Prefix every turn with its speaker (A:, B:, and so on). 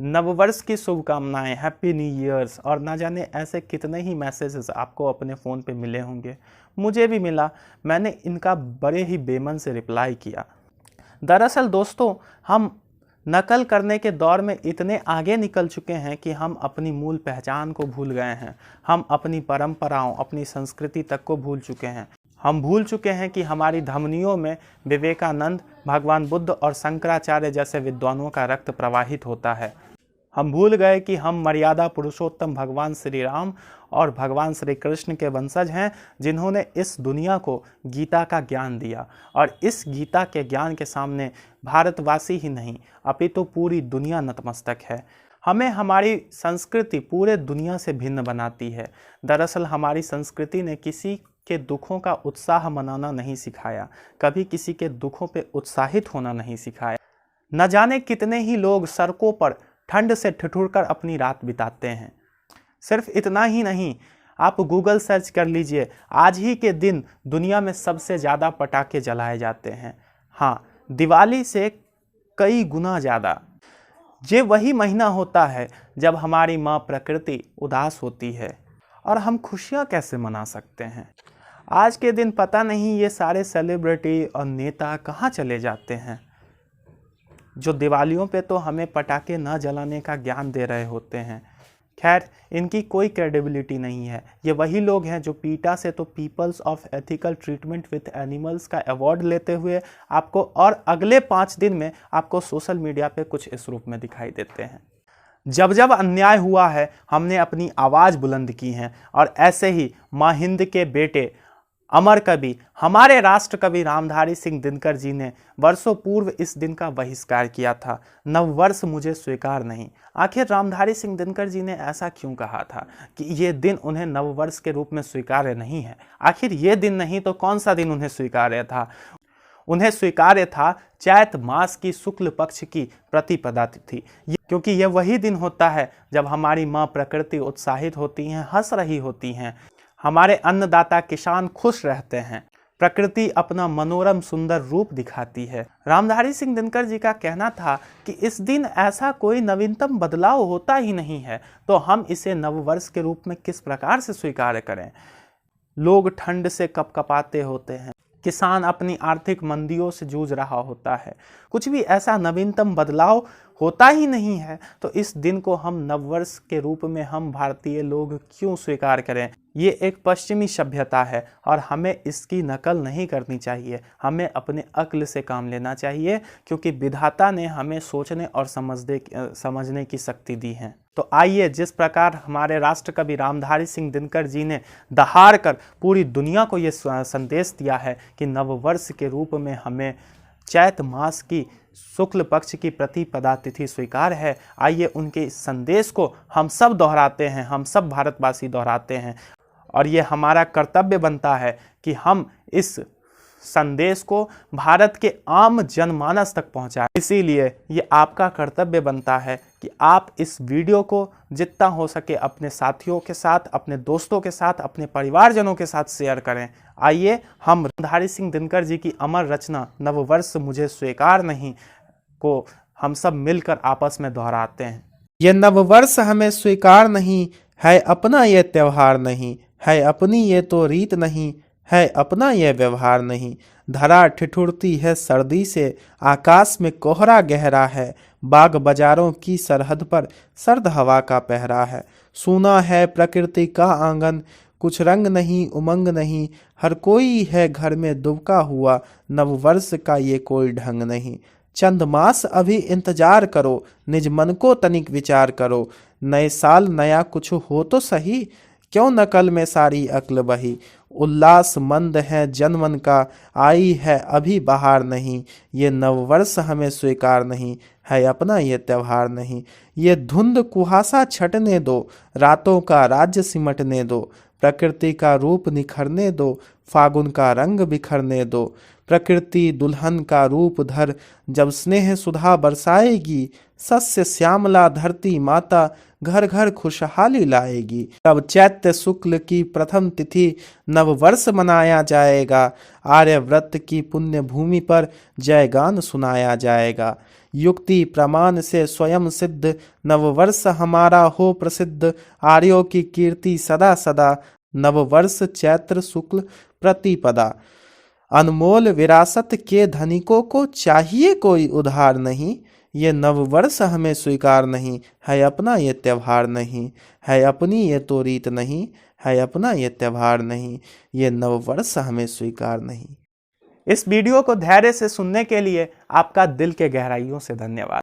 A: नववर्ष की शुभकामनाएं, हैप्पी न्यू ईयर्स। और ना जाने ऐसे कितने ही मैसेजेस आपको अपने फ़ोन पे मिले होंगे, मुझे भी मिला। मैंने इनका बड़े ही बेमन से रिप्लाई किया। दरअसल दोस्तों, हम नकल करने के दौर में इतने आगे निकल चुके हैं कि हम अपनी मूल पहचान को भूल गए हैं। हम अपनी परंपराओं, अपनी संस्कृति तक को भूल चुके हैं। हम भूल चुके हैं कि हमारी धमनियों में विवेकानंद, भगवान बुद्ध और शंकराचार्य जैसे विद्वानों का रक्त प्रवाहित होता है। हम भूल गए कि हम मर्यादा पुरुषोत्तम भगवान श्री राम और भगवान श्री कृष्ण के वंशज हैं, जिन्होंने इस दुनिया को गीता का ज्ञान दिया। और इस गीता के ज्ञान के सामने भारतवासी ही नहीं, अपितु पूरी दुनिया नतमस्तक है। हमें हमारी संस्कृति पूरे दुनिया से भिन्न बनाती है। दरअसल हमारी संस्कृति ने किसी के दुखों का उत्साह मनाना नहीं सिखाया, कभी किसी के दुखों पे उत्साहित होना नहीं सिखाया। न जाने कितने ही लोग सड़कों पर ठंड से ठिठुरकर अपनी रात बिताते हैं। सिर्फ इतना ही नहीं, आप गूगल सर्च कर लीजिए, आज ही के दिन दुनिया में सबसे ज़्यादा पटाखे जलाए जाते हैं। हाँ, दिवाली से कई गुना ज़्यादा। ये वही महीना होता है जब हमारी माँ प्रकृति उदास होती है, और हम खुशियाँ कैसे मना सकते हैं। आज के दिन पता नहीं ये सारे सेलिब्रिटी और नेता कहाँ चले जाते हैं, जो दिवालियों पे तो हमें पटाखे न जलाने का ज्ञान दे रहे होते हैं। खैर, इनकी कोई क्रेडिबिलिटी नहीं है। ये वही लोग हैं जो पीटा से तो peoples of ethical treatment with animals का अवार्ड लेते हुए आपको, और अगले 5 दिन में आपको सोशल मीडिया पे कुछ इस रूप में दिखाई देते हैं। जब जब अन्याय हुआ है, हमने अपनी आवाज़ बुलंद की है। और ऐसे ही माँ हिंद के बेटे, अमर कवि, हमारे राष्ट्र कवि रामधारी सिंह दिनकर जी ने वर्षों पूर्व इस दिन का बहिष्कार किया था। नववर्ष मुझे स्वीकार नहीं। आखिर रामधारी सिंह दिनकर जी ने ऐसा क्यों कहा था कि ये दिन उन्हें नववर्ष के रूप में स्वीकार्य नहीं है? आखिर ये दिन नहीं तो कौन सा दिन उन्हें स्वीकार्य था? उन्हें स्वीकार्य था चैत मास की शुक्ल पक्ष की प्रतिपदा तिथि, क्योंकि यह वही दिन होता है जब हमारी माँ प्रकृति उत्साहित होती हैं, हंस रही होती हैं। हमारे अन्नदाता किसान खुश रहते हैं, प्रकृति अपना मनोरम सुंदर रूप दिखाती है। रामधारी सिंह दिनकर जी का कहना था कि इस दिन ऐसा कोई नवीनतम बदलाव होता ही नहीं है, तो हम इसे नववर्ष के रूप में किस प्रकार से स्वीकार करें। लोग ठंड से कपकपाते होते हैं, किसान अपनी आर्थिक मंदियों से जूझ रहा होता है, कुछ भी ऐसा नवीनतम बदलाव होता ही नहीं है, तो इस दिन को हम नववर्ष के रूप में हम भारतीय लोग क्यों स्वीकार करें। ये एक पश्चिमी सभ्यता है और हमें इसकी नकल नहीं करनी चाहिए। हमें अपने अक्ल से काम लेना चाहिए, क्योंकि विधाता ने हमें सोचने और समझने की शक्ति दी है। तो आइए, जिस प्रकार हमारे राष्ट्र कवि रामधारी सिंह दिनकर जी ने दहाड़ कर पूरी दुनिया को ये संदेश दिया है कि नववर्ष के रूप में हमें चैत मास की शुक्ल पक्ष की प्रतिपदा तिथि स्वीकार है, आइए उनके इस संदेश को हम सब दोहराते हैं, हम सब भारतवासी दोहराते हैं। और ये हमारा कर्तव्य बनता है कि हम इस संदेश को भारत के आम जनमानस तक पहुंचाएं। इसीलिए ये आपका कर्तव्य बनता है कि आप इस वीडियो को जितना हो सके अपने साथियों के साथ, अपने दोस्तों के साथ, अपने परिवारजनों के साथ शेयर करें। आइए हम रामधारी सिंह दिनकर जी की अमर रचना नववर्ष मुझे स्वीकार नहीं को हम सब मिलकर आपस में दोहराते हैं।
B: ये नववर्ष हमें स्वीकार नहीं है, अपना ये त्योहार नहीं है, अपनी ये तो रीत नहीं है, अपना ये व्यवहार नहीं। धरा ठिठुरती है सर्दी से, आकाश में कोहरा गहरा है, बाग बाजारों की सरहद पर सर्द हवा का पहरा है। सूना है प्रकृति का आंगन, कुछ रंग नहीं उमंग नहीं, हर कोई है घर में दुबका हुआ, नववर्ष का ये कोई ढंग नहीं। चंद मास अभी इंतजार करो, निज मन को तनिक विचार करो, नए साल नया कुछ हो तो सही, क्यों नकल में सारी अक्ल बही। उल्लास मंद है जनमन का, आई है अभी बहार नहीं, ये नववर्ष हमें स्वीकार नहीं है, अपना ये त्योहार नहीं। ये धुंध कुहासा छटने दो, रातों का राज्य सिमटने दो, प्रकृति का रूप निखरने दो, फागुन का रंग बिखरने दो। प्रकृति दुल्हन का रूप धर, जब स्नेह सुधा बरसाएगी, सस्य श्यामला धरती माता, घर घर खुशहाली लाएगी। तब चैत्र शुक्ल की प्रथम तिथि नववर्ष मनाया जाएगा, आर्यव्रत की पुण्य भूमि पर जयगान सुनाया जाएगा। युक्ति प्रमाण से स्वयं सिद्ध, नववर्ष हमारा हो प्रसिद्ध, आर्यों की कीर्ति सदा सदा, नववर्ष चैत्र शुक्ल प्रतिपदा। अनमोल विरासत के धनिकों को चाहिए कोई उधार नहीं, ये नववर्ष हमें स्वीकार नहीं, है अपना ये त्योहार नहीं, है अपनी ये तो रीत नहीं, है अपना ये त्योहार नहीं, ये नववर्ष हमें स्वीकार नहीं।
A: इस वीडियो को धैर्य से सुनने के लिए आपका दिल के गहराइयों से धन्यवाद।